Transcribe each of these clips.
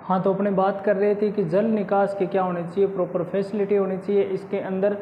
हाँ, तो अपने बात कर रहे थे कि जल निकास के क्या होने चाहिए, प्रॉपर फैसिलिटी होनी चाहिए इसके अंदर,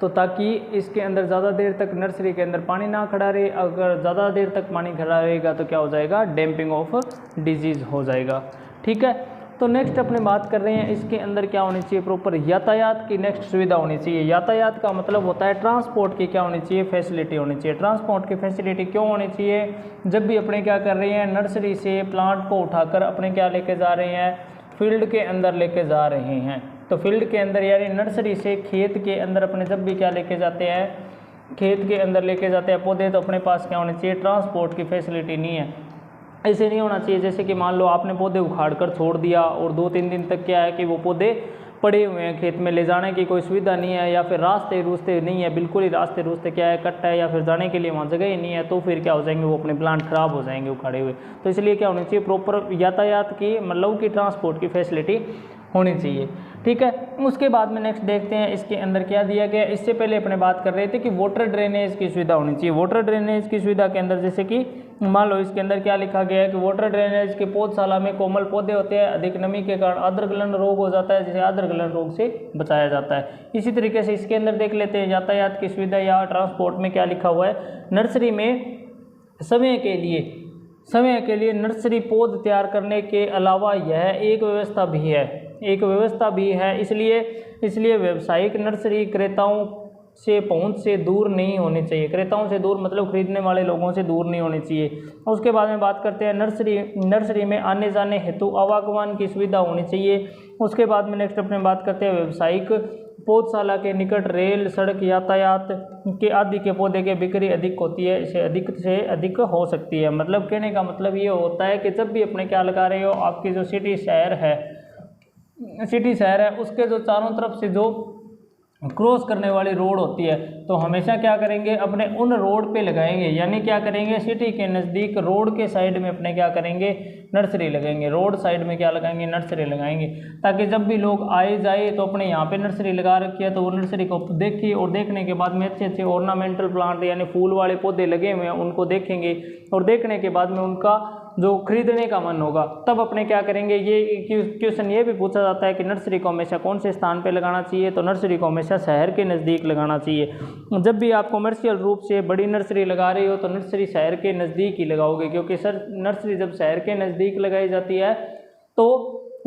तो ताकि इसके अंदर ज़्यादा देर तक नर्सरी के अंदर पानी ना खड़ा रहे। अगर ज़्यादा देर तक पानी खड़ा रहेगा तो क्या हो जाएगा, डैम्पिंग ऑफ डिजीज़ हो जाएगा। ठीक है, तो नेक्स्ट अपने बात कर रहे हैं इसके अंदर क्या होनी चाहिए, प्रॉपर यातायात की नेक्स्ट सुविधा होनी चाहिए। यातायात का मतलब होता है ट्रांसपोर्ट की क्या होनी चाहिए, फैसिलिटी होनी चाहिए। ट्रांसपोर्ट की फैसिलिटी क्यों होनी चाहिए, जब भी अपने क्या कर रहे हैं, नर्सरी से प्लांट को उठाकर अपने क्या लेके जा रहे हैं, फील्ड के अंदर लेके जा रहे हैं। तो फील्ड के अंदर यानी नर्सरी से खेत के अंदर अपने जब भी क्या लेके जाते हैं, खेत के अंदर लेके जाते हैं पौधे, तो अपने पास क्या होनी चाहिए, ट्रांसपोर्ट की फैसिलिटी नहीं है। ऐसे नहीं होना चाहिए जैसे कि मान लो आपने पौधे उखाड़ कर छोड़ दिया और 2-3 दिन तक क्या है कि वो पौधे पड़े हुए हैं खेत में, ले जाने की कोई सुविधा नहीं है, या फिर रास्ते रूस्ते नहीं है, बिल्कुल ही रास्ते रूस्ते क्या है, कट है, या फिर जाने के लिए वहाँ जगह ही नहीं है, तो फिर क्या हो जाएंगे, वो अपने प्लांट खराब हो जाएंगे उखाड़े हुए। तो इसलिए क्या होनी चाहिए, प्रॉपर यातायात की मतलब की ट्रांसपोर्ट की फैसिलिटी होनी चाहिए। ठीक है, उसके बाद में नेक्स्ट देखते हैं इसके अंदर क्या दिया गया। इससे पहले अपने बात कर रहे थे कि वाटर ड्रेनेज की सुविधा होनी चाहिए। वाटर ड्रेनेज की सुविधा के अंदर जैसे कि मान लो इसके अंदर क्या लिखा गया है कि वाटर ड्रेनेज के पौधशाला में कोमल पौधे होते हैं, अधिक नमी के कारण आर्द्रगलन रोग हो जाता है, जिसे आर्द्रगलन रोग से बचाया जाता है। इसी तरीके से इसके अंदर देख लेते हैं यातायात की सुविधा या ट्रांसपोर्ट में क्या लिखा हुआ है, नर्सरी में समय के लिए नर्सरी पौध तैयार करने के अलावा यह एक व्यवस्था भी है, इसलिए व्यावसायिक नर्सरी क्रेताओं से पहुंच से दूर नहीं होनी चाहिए। क्रेताओं से दूर मतलब खरीदने वाले लोगों से दूर नहीं होनी चाहिए। उसके बाद में बात करते हैं नर्सरी में आने जाने हेतु आवागमन की सुविधा होनी चाहिए। उसके बाद में नेक्स्ट अपने बात करते हैं व्यावसायिक पौधशाला के निकट रेल सड़क यातायात के आदि के पौधे की बिक्री अधिक होती है, इसे अधिक से अधिक हो सकती है। मतलब कहने का मतलब ये होता है कि जब भी अपने क्या लगा रहे हो, आपकी जो सिटी शहर है उसके जो चारों तरफ से जो क्रॉस करने वाली रोड होती है, तो हमेशा क्या करेंगे, अपने उन रोड पे लगाएंगे। यानी क्या करेंगे, सिटी के नज़दीक रोड के साइड में अपने क्या करेंगे, नर्सरी लगाएंगे। रोड साइड में क्या लगाएंगे, नर्सरी लगाएंगे, ताकि जब भी लोग आए जाए तो अपने यहाँ पे नर्सरी लगा रखी है तो वो नर्सरी को देखिए, और देखने के बाद में अच्छे अच्छे ऑर्नामेंटल प्लांट यानी फूल वाले पौधे लगे हुए हैं उनको देखेंगे, और देखने के बाद में उनका जो खरीदने का मन होगा तब अपने क्या करेंगे। ये क्वेश्चन ये भी पूछा जाता है कि नर्सरी को हमेशा कौन से स्थान पे लगाना चाहिए, तो नर्सरी को हमेशा शहर के नज़दीक लगाना चाहिए। जब भी आप कमर्शियल रूप से बड़ी नर्सरी लगा रहे हो तो नर्सरी शहर के नज़दीक ही लगाओगे, क्योंकि नर्सरी जब शहर के नज़दीक लगाई जाती है तो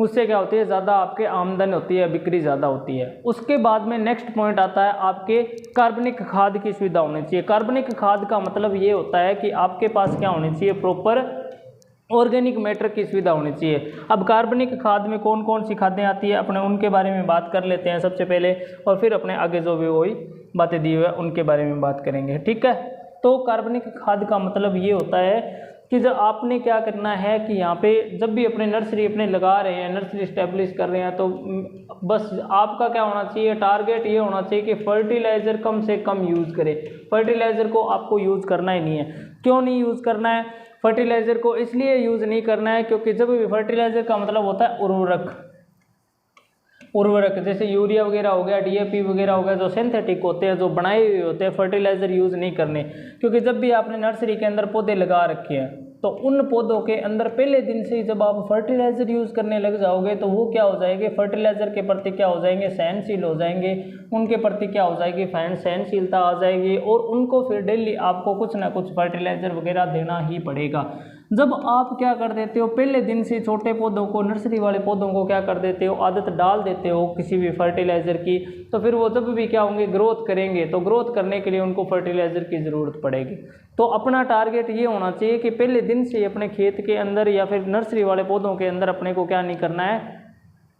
उससे क्या होती है, ज़्यादा आपके आमदन होती है, बिक्री ज़्यादा होती है। उसके बाद में नेक्स्ट पॉइंट आता है आपके कार्बनिक खाद की सुविधा होनी चाहिए। कार्बनिक खाद का मतलब ये होता है कि आपके पास क्या होनी चाहिए, प्रॉपर ऑर्गेनिक मैटर की सुविधा होनी चाहिए। अब कार्बनिक खाद में कौन कौन सी खादें आती है, अपने उनके बारे में बात कर लेते हैं सबसे पहले, और फिर अपने आगे जो भी वही बातें दी हुई है उनके बारे में बात करेंगे। ठीक है, तो कार्बनिक खाद का मतलब ये होता है कि जब आपने क्या करना है कि यहाँ पे जब भी अपने नर्सरी अपने लगा रहे हैं, नर्सरी इस्टेब्लिश कर रहे हैं, तो बस आपका क्या होना चाहिए, टारगेट ये होना चाहिए कि फर्टिलाइज़र कम से कम यूज़ करें। फर्टिलाइज़र को आपको यूज़ करना ही नहीं है। क्यों नहीं यूज़ करना है फर्टिलाइज़र को, इसलिए यूज़ नहीं करना है क्योंकि जब भी फर्टिलाइज़र का मतलब होता है उर्वरक, जैसे यूरिया वगैरह हो गया, डीएपी वगैरह हो गया, जो सिंथेटिक होते हैं, जो बनाए हुए होते हैं, फर्टिलाइज़र यूज़ नहीं करने। क्योंकि जब भी आपने नर्सरी के अंदर पौधे लगा रखे हैं तो उन पौधों के अंदर पहले दिन से ही जब आप फर्टिलाइज़र यूज़ करने लग जाओगे तो वो क्या हो जाएंगे, फर्टिलाइज़र के प्रति क्या हो जाएंगे, सहनशील हो जाएंगे, उनके प्रति क्या हो जाएगी, सहनशीलता आ जाएगी, और उनको फिर डेली आपको कुछ ना कुछ फर्टिलाइज़र वगैरह देना ही पड़ेगा। जब आप क्या कर देते हो, पहले दिन से छोटे पौधों को, नर्सरी वाले पौधों को क्या कर देते हो, आदत डाल देते हो किसी भी फर्टिलाइज़र की, तो फिर वो जब भी क्या होंगे, ग्रोथ करेंगे, तो ग्रोथ करने के लिए उनको फर्टिलाइज़र की ज़रूरत पड़ेगी। तो अपना टारगेट ये होना चाहिए कि पहले दिन से अपने खेत के अंदर या फिर नर्सरी वाले पौधों के अंदर अपने को क्या नहीं करना है,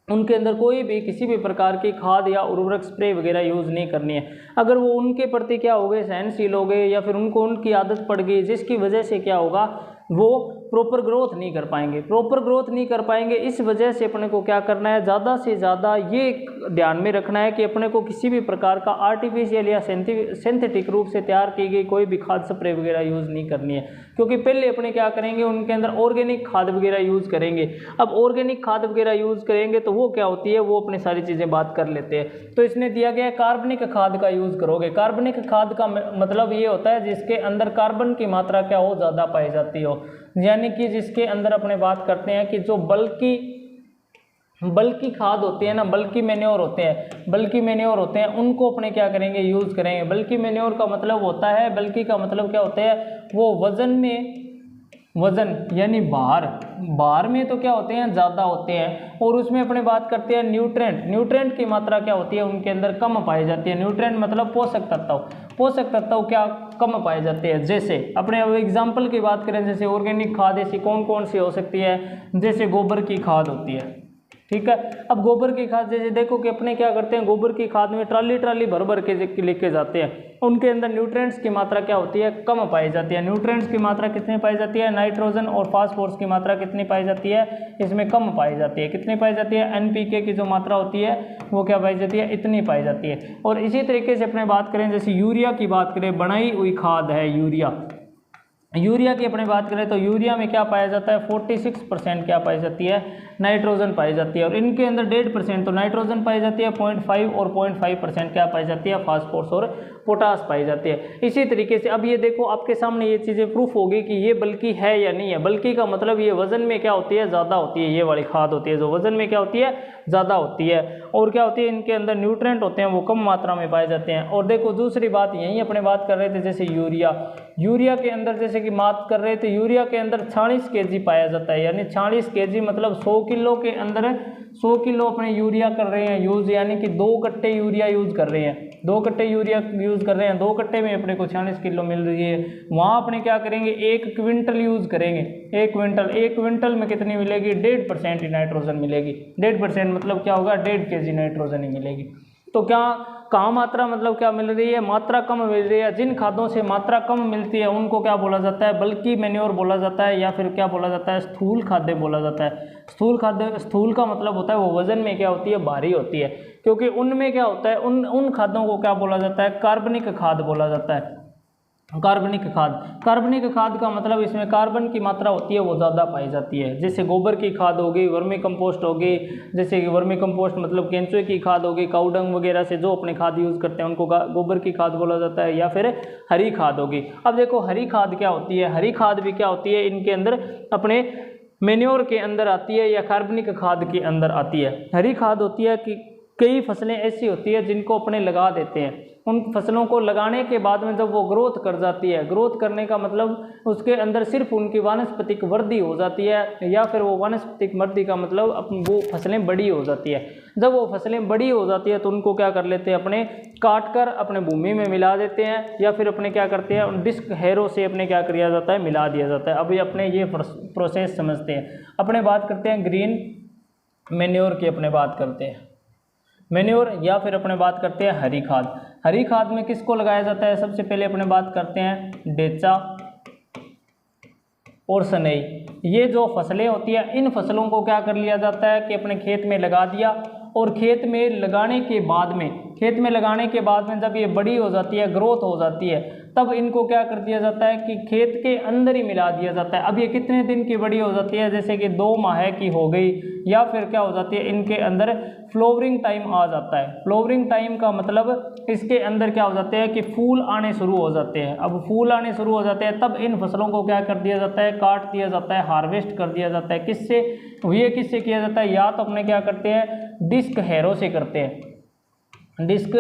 उनके अंदर कोई भी किसी भी प्रकार की खाद या उर्वरक स्प्रे वगैरह यूज़ नहीं करनी है। अगर वो उनके प्रति क्या हो गए, सहनशील हो गए, या फिर उनको उनकी आदत पड़ गई, जिसकी वजह से क्या होगा, वो प्रॉपर ग्रोथ नहीं कर पाएंगे। इस वजह से अपने को क्या करना है, ज़्यादा से ज़्यादा ये ध्यान में रखना है कि अपने को किसी भी प्रकार का आर्टिफिशियल या सिंथेटिक रूप से तैयार की गई कोई भी खाद स्प्रे वगैरह यूज़ नहीं करनी है। क्योंकि पहले अपने क्या करेंगे, उनके अंदर ऑर्गेनिक खाद वगैरह यूज़ करेंगे। अब ऑर्गेनिक खाद वगैरह यूज़ करेंगे तो वो क्या होती है, वो अपनी सारी चीज़ें बात कर लेते हैं। तो इसने दिया गया कार्बनिक खाद का यूज़ करोगे। कार्बनिक खाद का मतलब ये होता है जिसके अंदर कार्बन की मात्रा क्या हो, ज़्यादा पाई जाती हो, यानी कि जिसके अंदर अपने बात करते हैं कि जो बल्कि बल्कि खाद होते हैं ना, बल्कि मैन्योर होते हैं, बल्कि मैन्योर होते हैं, उनको अपने क्या करेंगे, यूज़ करेंगे। बल्कि मैन्योर का मतलब होता है, बल्कि का मतलब क्या होता है, वो वज़न में, वज़न यानी भार, भार में तो क्या होते हैं, ज़्यादा होते हैं। और उसमें अपने बात करते हैं न्यूट्रेंट, न्यूट्रेंट की मात्रा क्या होती है, उनके अंदर कम पाई जाती है। न्यूट्रेंट मतलब पोषक तत्व, पोषक तत्व क्या कम पाए जाते हैं। जैसे अपने अब एग्जाम्पल की बात करें, जैसे ऑर्गेनिक खाद ऐसी कौन कौन सी हो सकती है, जैसे गोबर की खाद होती है, ठीक है। अब गोबर की खाद जैसे देखो कि अपने क्या करते हैं, गोबर की खाद में ट्राली ट्राली भर भर के लेके जाते हैं, उनके अंदर न्यूट्रिएंट्स की मात्रा क्या होती है, कम पाई जाती है। न्यूट्रिएंट्स की मात्रा कितनी पाई जाती है, नाइट्रोजन और फास्फोरस की मात्रा कितनी पाई जाती है, इसमें कम पाई जाती है। कितनी पाई जाती है, एनपीके की जो मात्रा होती है वो क्या पाई जाती है, इतनी पाई जाती है। और इसी तरीके से अपने बात करें, जैसे यूरिया की बात करें, बनाई हुई खाद है यूरिया, यूरिया की अपने बात करें तो यूरिया में क्या पाया जाता है, 46% क्या पाई जाती है, नाइट्रोजन पाई जाती है। और इनके अंदर 1.5% तो नाइट्रोजन पाई जाती है, 0.5 और 0.5% क्या पाई जाती है, फास्फोरस और पोटास पाई जाती है। इसी तरीके से अब ये देखो आपके सामने ये चीज़ें प्रूफ होगी कि ये बल्कि है या नहीं है। बल्कि का मतलब ये वजन में क्या होती है, ज़्यादा होती है, ये वाली खाद होती है जो वजन में क्या होती है, ज़्यादा होती है। और क्या होती है, इनके अंदर न्यूट्रेंट होते हैं वो कम मात्रा में पाए जाते हैं। और देखो दूसरी बात यही अपने बात कर रहे थे, जैसे यूरिया, यूरिया के अंदर जैसे कि बात कर रहे थे, यूरिया के अंदर 46 kg पाया जाता है, यानी 46 kg मतलब 100 किलो के अंदर 100 किलो अपने यूरिया कर रहे हैं यूज़, यानी कि 2 कट्टे यूरिया यूज़ कर रहे हैं, 2 कट्टे यूरिया यूज़ कर रहे हैं, 2 कट्टे में अपने को 46 किलो मिल रही है। वहाँ अपने क्या करेंगे, 1 क्विंटल यूज़ करेंगे, 1 क्विंटल, 1 क्विंटल में कितनी मिलेगी, 1.5% ही नाइट्रोजन मिलेगी। 1.5% मतलब क्या होगा, 1.5 kg नाइट्रोजन ही मिलेगी। तो क्या कहाँ मात्रा मतलब क्या मिल रही है, मात्रा कम मिल रही है। जिन खादों से मात्रा कम मिलती है उनको क्या बोला जाता है, बल्कि मैन्योर बोला जाता है, या फिर क्या बोला जाता है, स्थूल खाद्य बोला जाता है। स्थूल खाद्य, स्थूल का मतलब होता है वो वजन में क्या होती है, भारी होती है, क्योंकि उनमें क्या होता है, उन खादों को क्या बोला जाता है, कार्बनिक खाद बोला जाता है। कार्बनिक खाद, कार्बनिक खाद का मतलब इसमें कार्बन की मात्रा होती है वो ज़्यादा पाई जाती है। जैसे गोबर की खाद हो गई, वर्मी कंपोस्ट हो गई, जैसे कि वर्मी कंपोस्ट मतलब केंचुए की खाद हो गई, काउडंग वगैरह से जो अपने खाद यूज़ करते हैं उनको गोबर की खाद बोला जाता है, या फिर हरी खाद होगी। अब देखो हरी खाद क्या होती है, हरी खाद भी क्या होती है, इनके अंदर अपने मैन्योर के अंदर आती है या कार्बनिक खाद के अंदर आती है। हरी खाद होती है कि कई फसलें ऐसी होती है जिनको अपने लगा देते हैं, उन फसलों को लगाने के बाद में जब वो ग्रोथ कर जाती है, ग्रोथ करने का मतलब उसके अंदर सिर्फ उनकी वानस्पतिक वृद्धि हो जाती है, या फिर वो वानस्पतिक वृद्धि का मतलब वो फसलें बड़ी हो जाती है। जब वो फसलें बड़ी हो जाती है तो उनको क्या कर लेते हैं, अपने काट कर अपने भूमि में मिला देते हैं, या फिर अपने क्या करते हैं, डिस्क हैरो से अपने क्या किया जाता है, मिला दिया जाता है। अभी अपने ये प्रोसेस समझते हैं। अपने बात करते हैं ग्रीन मैन्योर की, अपने बात करते हैं मैन्योर, या फिर अपने बात करते हैं हरी खाद। हरी खाद में किसको लगाया जाता है, सबसे पहले अपने बात करते हैं डेचा और सनई। ये जो फसलें होती है, इन फसलों को क्या कर लिया जाता है कि अपने खेत में लगा दिया, और खेत में लगाने के बाद में, खेत में लगाने के बाद में जब ये बड़ी हो जाती है, ग्रोथ हो जाती है, तब इनको क्या कर दिया जाता है कि खेत के अंदर ही मिला दिया जाता है। अब ये कितने दिन की बड़ी हो जाती है, जैसे कि 2 माह की हो गई, या फिर क्या हो जाती है, इनके अंदर फ्लावरिंग टाइम आ जाता है। फ्लावरिंग टाइम का मतलब इसके अंदर क्या हो जाते हैं कि फूल आने शुरू हो जाते हैं। अब फूल आने शुरू हो जाते हैं तब इन फसलों को क्या कर दिया जाता है, काट दिया जाता है, हार्वेस्ट कर दिया जाता है। किससे, ये किससे किया जाता है, या तो अपने क्या करते हैं, डिस्क हैरो से करते हैं, डिस्क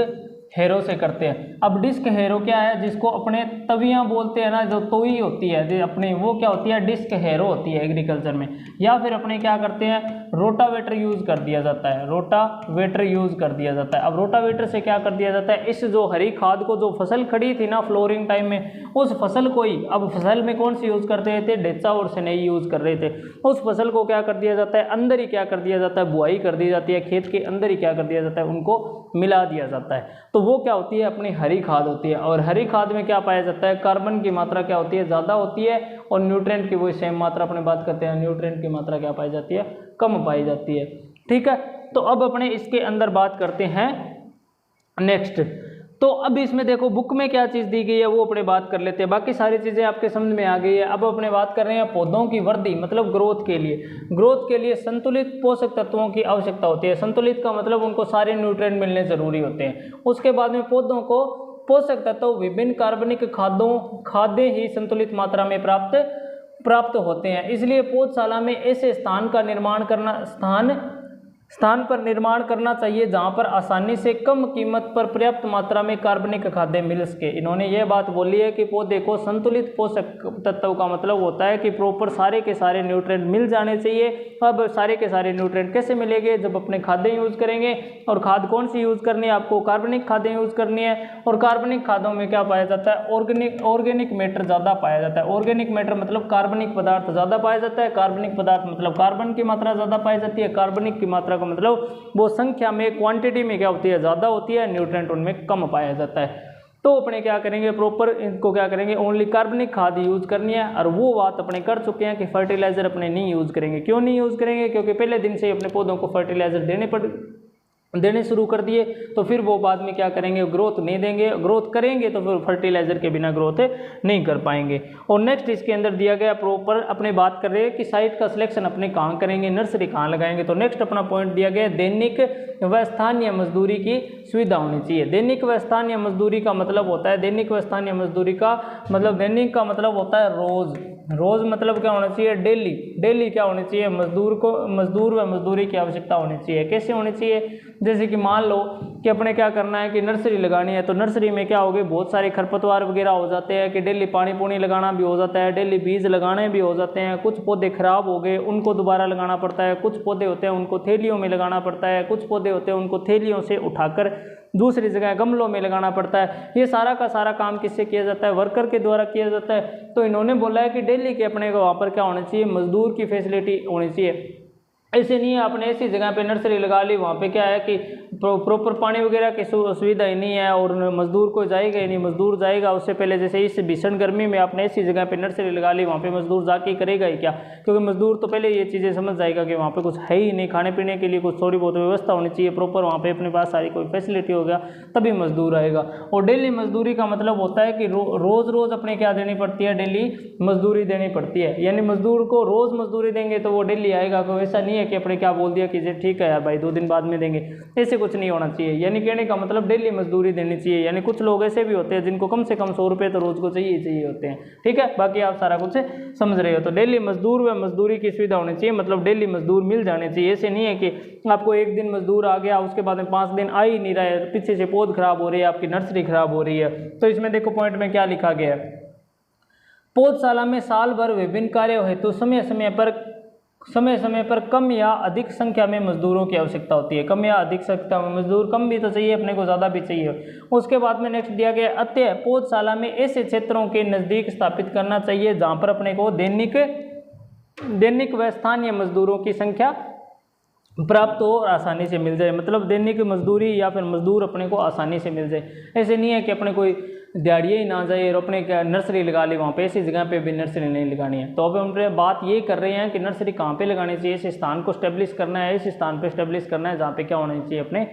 हैरो से करते हैं। अब डिस्क हैरो क्या है, जिसको अपने तवियां बोलते हैं ना, जो तोई होती है जो अपने, वो क्या होती है, डिस्क हैरो होती है एग्रीकल्चर में। या फिर अपने क्या करते हैं, रोटावेटर यूज़ कर दिया जाता है, रोटावेटर यूज़ कर दिया जाता है। अब रोटावेटर से क्या कर दिया जाता है, इस जो हरी खाद को, जो फसल खड़ी थी ना फ्लोरिंग टाइम में, उस फसल को ही, अब फसल में कौन सी यूज़ करते थे, डेचा और सनई यूज़ कर रहे थे, उस फसल को क्या कर दिया जाता है, अंदर ही क्या कर दिया जाता है, बुआई कर दी जाती है, खेत के अंदर ही क्या कर दिया जाता है, उनको मिला दिया जाता है। तो वो क्या होती है, अपनी हरी खाद होती है। और हरी खाद में क्या पाया जाता है, कार्बन की मात्रा क्या होती है, ज़्यादा होती है, और न्यूट्रिएंट की वही सेम मात्रा अपने बात करते हैं, न्यूट्रिएंट की मात्रा क्या पाई जाती है, कम पाई जाती है। ठीक है, तो अब अपने इसके अंदर बात करते हैं नेक्स्ट। तो अब इसमें देखो बुक में क्या चीज़ दी गई है वो अपने बात कर लेते हैं, बाकी सारी चीज़ें आपके समझ में आ गई है। अब अपने बात कर रहे हैं पौधों की वृद्धि मतलब ग्रोथ के लिए। ग्रोथ के लिए संतुलित पोषक तत्वों की आवश्यकता होती है। संतुलित का मतलब उनको सारे न्यूट्रिएंट मिलने ज़रूरी होते हैं। उसके बाद में पौधों को पोषक तत्व विभिन्न कार्बनिक खाद्य ही संतुलित मात्रा में प्राप्त होते हैं। इसलिए पौधशाला में ऐसे स्थान का निर्माण करना, स्थान स्थान पर निर्माण करना चाहिए जहां पर आसानी से कम कीमत पर पर्याप्त मात्रा में कार्बनिक खाद्य मिल सके। इन्होंने ये बात बोली है कि पौधे को संतुलित पोषक तत्व का मतलब होता है कि प्रॉपर सारे के सारे न्यूट्रिएंट मिल जाने चाहिए। अब सारे के सारे न्यूट्रिएंट कैसे मिलेंगे, जब अपने खाद्य यूज करेंगे। और खाद कौन सी यूज करनी है, आपको कार्बनिक खाद्य यूज करनी है। और कार्बनिक खादों में क्या पाया जाता है, ऑर्गेनिक मैटर ज़्यादा पाया जाता है। ऑर्गेनिक मैटर मतलब कार्बनिक पदार्थ ज़्यादा पाया जाता है। कार्बनिक पदार्थ मतलब कार्बन की मात्रा ज़्यादा पाई जाती है। कार्बनिक की मात्रा का मतलब वो संख्या में, क्वांटिटी में क्या होती है, ज़्यादा होती है। न्यूट्रिएंट उनमें कम पाया जाता है। तो अपने क्या करेंगे, प्रॉपर इनको क्या करेंगे, ओनली कार्बनिक खाद यूज करनी है। और वो बात अपने कर चुके हैं कि फर्टिलाइजर अपने नहीं यूज करेंगे। क्यों नहीं यूज करेंगे, क्योंकि पहले दिन से ही अपने पौधों को फर्टिलाइजर देने शुरू कर दिए, तो फिर वो बाद में क्या करेंगे, ग्रोथ नहीं देंगे। ग्रोथ करेंगे तो फिर फर्टिलाइजर के बिना ग्रोथ नहीं कर पाएंगे। और नेक्स्ट इसके अंदर दिया गया प्रॉपर अपने बात कर रहे हैं कि साइट का सिलेक्शन अपने कहाँ करेंगे, नर्सरी कहाँ लगाएंगे। तो नेक्स्ट अपना पॉइंट दिया गया दैनिक व स्थानीय मजदूरी की सुविधा होनी चाहिए। दैनिक व स्थानीय मजदूरी का मतलब होता है, दैनिक व स्थानीय मजदूरी का मतलब, दैनिक का मतलब होता है रोज। रोज मतलब क्या होना चाहिए, डेली। डेली क्या होनी चाहिए, मजदूर व मजदूरी की आवश्यकता होनी चाहिए। कैसे होनी चाहिए, जैसे कि मान लो कि अपने क्या करना है कि नर्सरी लगानी है, तो नर्सरी में क्या होगी, बहुत सारे खरपतवार वगैरह हो जाते हैं कि डेली पानी लगाना भी हो जाता है, डेली बीज लगाने भी हो जाते हैं। कुछ पौधे खराब हो गए, उनको दोबारा लगाना पड़ता है। कुछ पौधे होते हैं उनको थैलियों में लगाना पड़ता है। कुछ पौधे होते हैं उनको थैलियों से उठाकर दूसरी जगह गमलों में लगाना पड़ता है। ये सारा का सारा काम किससे किया जाता है, वर्कर के द्वारा किया जाता है। तो इन्होंने बोला है कि डेली के अपने को वहाँ पर क्या होना चाहिए, मजदूर की फैसिलिटी होनी चाहिए। ऐसे नहीं है आपने ऐसी जगह पे नर्सरी लगा ली, वहाँ पे क्या है कि प्रॉपर पानी वगैरह की सुविधा ही नहीं है और मजदूर को जाएगा ही नहीं। मजदूर जाएगा उससे पहले, जैसे इस भीषण गर्मी में आपने ऐसी जगह पे नर्सरी लगा ली, वहाँ पे मजदूर जाके करेगा ही क्या, क्योंकि मजदूर तो पहले ये चीज़ें समझ जाएगा कि वहाँ पे कुछ है ही नहीं, खाने पीने के लिए कुछ थोड़ी बहुत व्यवस्था होनी चाहिए प्रॉपर, वहाँ पे अपने पास सारी कोई फैसिलिटी हो गया तभी मजदूर आएगा। और डेली मजदूरी का मतलब होता है कि रोज़ रोज़ अपने क्या देनी पड़ती है, डेली मजदूरी देनी पड़ती है। यानी मजदूर को रोज़ मजदूरी देंगे तो वो डेली आएगा। कोई ऐसा नहीं है कि अपने क्या बोल दिया कि जी ठीक है यार भाई 2 दिन बाद में देंगे, ऐसे कुछ नहीं होना चाहिए। यानी कहने का मतलब डेली मजदूरी देनी चाहिए। यानी कुछ लोग ऐसे भी होते हैं जिनको कम से कम 100 रुपये तो रोज को चाहिए होते हैं, ठीक है। बाकी आप सारा कुछ समझ रहे हो। तो डेली मजदूर व मजदूरी की सुविधा होनी चाहिए, मतलब डेली मजदूर मिल जाने चाहिए। ऐसे नहीं है कि आपको एक दिन मजदूर आ गया, उसके बाद में 5 दिन आ ही नहीं रहा है, पीछे से पौध खराब हो रही है, आपकी नर्सरी खराब हो रही है। तो इसमें देखो पॉइंट में क्या लिखा गया है, पौधशाला में साल भर विभिन्न कार्यों हेतु समय समय पर कम या अधिक संख्या में मजदूरों की आवश्यकता होती है। कम या अधिक संख्या में मजदूर, कम भी तो चाहिए अपने को, ज़्यादा भी चाहिए। उसके बाद में नेक्स्ट दिया गया, अतः पौधशाला में ऐसे क्षेत्रों के नज़दीक स्थापित करना चाहिए जहाँ पर अपने को दैनिक व स्थानीय मजदूरों की संख्या प्राप्त हो और आसानी से मिल जाए। मतलब दैनिक मजदूरी या फिर मजदूर अपने को आसानी से मिल जाए। ऐसे नहीं है कि अपने कोई दिहाड़िए ही ना जाए और अपने नर्सरी लगा ली वहाँ पे, ऐसी जगह पे भी नर्सरी नहीं लगानी है। तो अब हम बात ये कर रहे हैं कि नर्सरी कहाँ पे लगानी चाहिए, इस स्थान को स्टेब्लिश करना है, इस स्थान पे स्टेब्लिश करना है जहाँ पे क्या होना चाहिए, अपने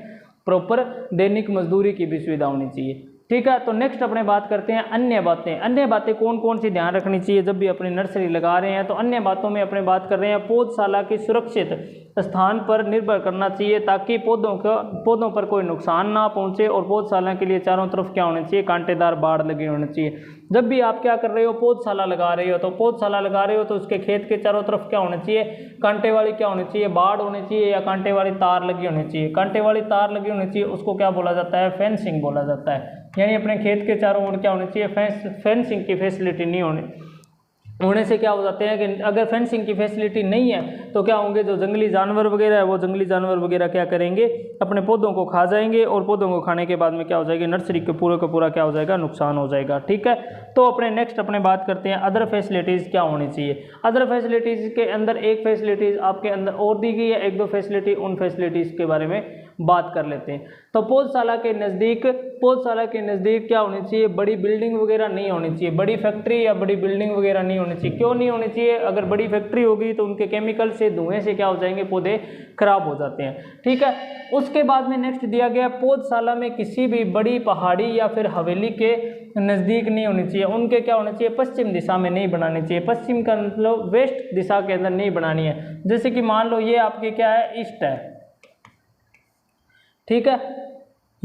प्रॉपर दैनिक मजदूरी की भी सुविधा होनी चाहिए, ठीक है। तो नेक्स्ट अपने बात करते हैं अन्य बातें। अन्य बातें कौन कौन सी ध्यान रखनी चाहिए जब भी अपनी नर्सरी लगा रहे हैं। तो अन्य बातों में अपने बात कर रहे हैं, पौधशाला की सुरक्षित स्थान पर निर्भर करना चाहिए ताकि पौधों पर कोई नुकसान ना पहुंचे। और पौधशाला के लिए चारों तरफ क्या होना चाहिए, कांटेदार बाड़ लगे होने चाहिए। जब भी आप क्या कर रहे हो, पौधशाला लगा रहे हो, तो पौधशाला लगा रहे हो तो उसके खेत के चारों तरफ क्या होना चाहिए, कांटे वाली क्या होनी चाहिए, बाड़ होनी चाहिए या कांटे वाली तार लगी होनी चाहिए। कांटे वाली तार लगी होनी चाहिए, उसको क्या बोला जाता है, फेंसिंग बोला जाता है। यानी अपने खेत के चारों ओर क्या होनी चाहिए, फेंसिंग की फैसिलिटी नहीं होने से क्या हो जाते हैं कि अगर फेंसिंग की फैसिलिटी नहीं है तो क्या होंगे, जो जंगली जानवर वगैरह है वो जंगली जानवर वगैरह क्या करेंगे, अपने पौधों को खा जाएंगे। और पौधों को खाने के बाद में क्या हो जाएगी, नर्सरी के पूरे का पूरा क्या हो जाएगा, नुकसान हो जाएगा, ठीक है। तो अपने नेक्स्ट अपने बात करते हैं अदर फैसिलिटीज़ क्या होनी चाहिए। अदर फैसिलिटीज़ के अंदर एक फैसिलिटीज़ आपके अंदर और दी गई है, 1-2 फैसिलिटी, उन फैसिलिटीज़ के बारे में बात कर लेते हैं। तो पौधशाला के नज़दीक क्या होनी चाहिए, बड़ी बिल्डिंग वगैरह नहीं होनी चाहिए, बड़ी फैक्ट्री या बड़ी बिल्डिंग वगैरह नहीं होनी चाहिए। क्यों नहीं होनी चाहिए, अगर बड़ी फैक्ट्री होगी तो उनके केमिकल से, धुएं से क्या हो जाएंगे, पौधे खराब हो जाते हैं, ठीक है। उसके बाद में नेक्स्ट दिया गया, पौधशाला में किसी भी बड़ी पहाड़ी या फिर हवेली के नज़दीक नहीं होनी चाहिए। उनके क्या होना चाहिए, पश्चिम दिशा में नहीं बनानी चाहिए। पश्चिम का मतलब वेस्ट दिशा के अंदर नहीं बनानी है। जैसे कि मान लो ये आपकी क्या है, ईस्ट है, ठीक है,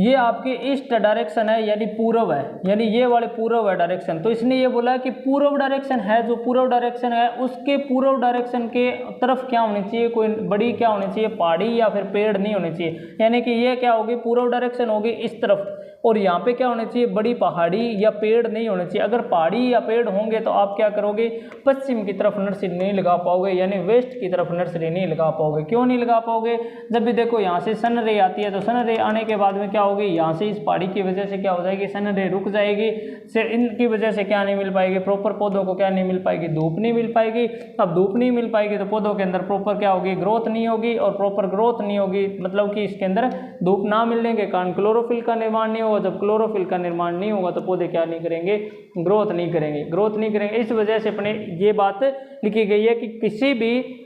ये आपके ईस्ट डायरेक्शन है यानी पूर्व है, यानी ये वाले पूर्व है डायरेक्शन। तो इसने ये बोला कि पूर्व डायरेक्शन है, जो पूर्व डायरेक्शन है उसके पूर्व डायरेक्शन के तरफ क्या होनी चाहिए, कोई बड़ी क्या होनी चाहिए, पहाड़ी या फिर पेड़ नहीं होने चाहिए। यानी कि ये क्या होगी, पूर्व डायरेक्शन होगी इस तरफ, और यहाँ पे क्या होने चाहिए, बड़ी पहाड़ी या पेड़ नहीं होने चाहिए। अगर पहाड़ी या पेड़ होंगे तो आप क्या करोगे, पश्चिम की तरफ नर्सरी नहीं लगा पाओगे, यानी वेस्ट की तरफ नर्सरी नहीं लगा पाओगे। क्यों नहीं लगा पाओगे, जब भी देखो यहाँ से सन रे आती है, तो सन रे आने के बाद में क्या होगी, यहाँ से इस पहाड़ी की वजह से क्या हो जाएगी, सन रे रुक जाएगी, से इनकी वजह से क्या नहीं मिल पाएगी, प्रॉपर पौधों को क्या नहीं मिल पाएगी, धूप नहीं मिल पाएगी। अब धूप नहीं मिल पाएगी तो पौधों के अंदर प्रॉपर क्या होगी, ग्रोथ नहीं होगी, और प्रॉपर ग्रोथ नहीं होगी मतलब कि इसके अंदर धूप ना मिलने के कारण क्लोरोफिल का निर्माण नहीं होगा। जब क्लोरोफिल का निर्माण नहीं होगा तो पौधे क्या नहीं करेंगे, ग्रोथ नहीं करेंगे, ग्रोथ नहीं करेंगे। इस वजह से अपने ये बात लिखी गई है कि किसी भी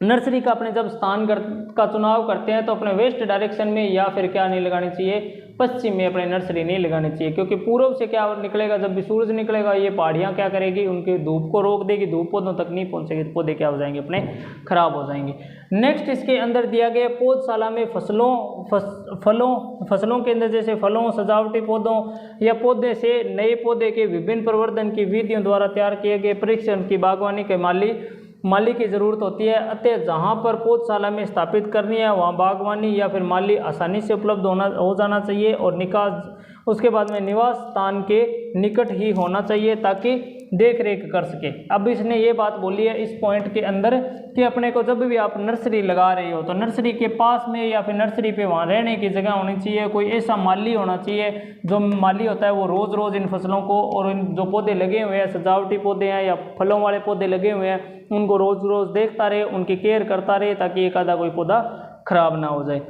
नर्सरी का अपने जब स्थान का चुनाव करते हैं तो अपने वेस्ट डायरेक्शन में या फिर क्या नहीं लगानी चाहिए, पश्चिम में अपने नर्सरी नहीं लगानी चाहिए। क्योंकि पूर्व से क्या निकलेगा, जब भी सूरज निकलेगा ये पहाड़ियाँ क्या करेगी, उनके धूप को रोक देगी, धूप पौधों तक नहीं पहुँचेगी तो पौधे क्या हो जाएंगे, अपने खराब हो जाएंगे। नेक्स्ट इसके अंदर दिया गया पौधशाला में फसलों के अंदर जैसे फलों, सजावटी पौधों या पौधे से नए पौधे के विभिन्न प्रवर्धन की विधियों द्वारा तैयार किए गए परीक्षण की बागवानी के माली की ज़रूरत होती है। अतः जहाँ पर पौधशाला में स्थापित करनी है वहाँ बागवानी या फिर माली आसानी से उपलब्ध हो जाना चाहिए, और निकास उसके बाद में निवास स्थान के निकट ही होना चाहिए ताकि देख रेख कर सके। अब इसने ये बात बोली है इस पॉइंट के अंदर कि अपने को जब भी आप नर्सरी लगा रहे हो तो नर्सरी के पास में या फिर नर्सरी पे वहाँ रहने की जगह होनी चाहिए, कोई ऐसा माली होना चाहिए जो माली होता है वो रोज़ रोज़ इन फसलों को और इन जो पौधे लगे हुए हैं, सजावटी पौधे हैं या फलों वाले पौधे लगे हुए हैं, उनको रोज़ रोज़ देखता रहे, उनकी केयर करता रहे ताकि एक आधा कोई पौधा खराब ना हो जाए।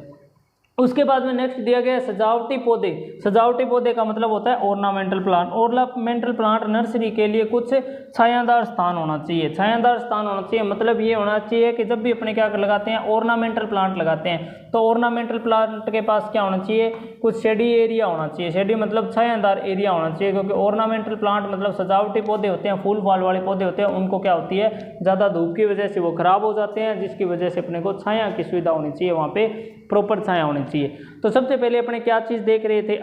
उसके बाद में नेक्स्ट दिया गया सजावटी पौधे। सजावटी पौधे का मतलब होता है ornamental plant. Ornamental plant nursery के लिए कुछ छायादार स्थान होना चाहिए। छायादार स्थान होना चाहिए मतलब ये होना चाहिए कि जब भी अपने क्या लगाते हैं, ऑर्नामेंटल प्लांट लगाते हैं तो ऑर्नामेंटल प्लांट के पास क्या होना चाहिए, कुछ शेडी एरिया होना चाहिए। शेडी मतलब छायादार एरिया होना चाहिए, क्योंकि ऑर्नामेंटल प्लांट मतलब सजावटी पौधे होते हैं, फूल फाल वाले पौधे होते हैं, उनको क्या होती है, ज़्यादा धूप की वजह से वो खराब हो जाते हैं, जिसकी वजह से अपने को छाया की सुविधा होनी चाहिए, वहाँ पे प्रॉपर छाया होनी चाहिए। तो सबसे पहले अपने क्या चीज़ देख रहे थे,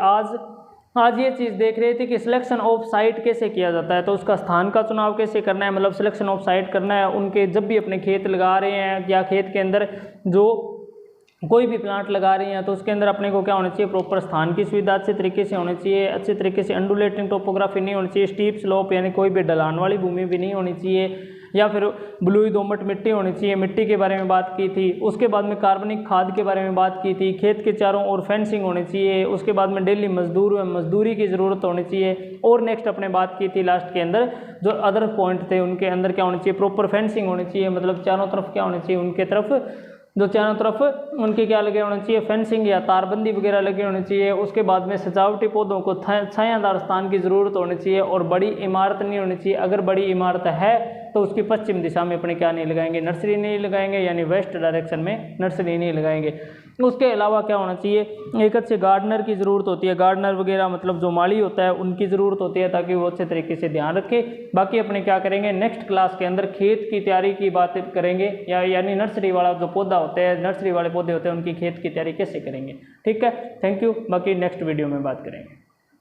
आज ये चीज़ देख रहे थे कि सिलेक्शन ऑफ साइट कैसे किया जाता है, तो उसका स्थान का चुनाव कैसे करना है, मतलब सिलेक्शन ऑफ साइट करना है। उनके जब भी अपने खेत लगा रहे हैं या खेत के अंदर जो कोई भी प्लांट लगा रहे हैं तो उसके अंदर अपने को क्या होना चाहिए, प्रॉपर स्थान की सुविधा अच्छे तरीके से होनी चाहिए, अच्छे तरीके से अंडुलेटिंग टोपोग्राफी नहीं होनी चाहिए, स्टीप स्लोप यानी कोई भी ढलान वाली भूमि भी नहीं होनी चाहिए, या फिर बलुई दोमट मिट्टी होनी चाहिए। मिट्टी के बारे में बात की थी। उसके बाद में कार्बनिक खाद के बारे में बात की थी। खेत के चारों ओर फेंसिंग होनी चाहिए। उसके बाद में डेली मजदूरी की ज़रूरत होनी चाहिए। और नेक्स्ट अपने बात की थी लास्ट के अंदर जो अदर पॉइंट थे उनके अंदर क्या होनी चाहिए, प्रॉपर फेंसिंग होनी चाहिए, मतलब चारों तरफ क्या होनी चाहिए, उनके तरफ जो चारों तरफ उनके क्या लगे होने चाहिए, फेंसिंग या तारबंदी वगैरह लगे होनी चाहिए। उसके बाद में सजावटी पौधों को छायादार स्थान की ज़रूरत होनी चाहिए और बड़ी इमारत नहीं होनी चाहिए। अगर बड़ी इमारत है तो उसकी पश्चिम दिशा में अपने क्या नहीं लगाएंगे, नर्सरी नहीं लगाएंगे, यानी वेस्ट डायरेक्शन में नर्सरी नहीं लगाएंगे। उसके अलावा क्या होना चाहिए, एक अच्छे गार्डनर की ज़रूरत होती है। गार्डनर वगैरह मतलब जो माली होता है उनकी ज़रूरत होती है ताकि वो अच्छे तरीके से ध्यान रखे। बाकी अपने क्या करेंगे, नेक्स्ट क्लास के अंदर खेत की तैयारी की बात करेंगे, यानी नर्सरी वाला जो पौधा होता है, नर्सरी वाले पौधे होते हैं, उनकी खेत की तैयारी कैसे करेंगे। ठीक है, थैंक यू। बाकी नेक्स्ट वीडियो में बात करेंगे।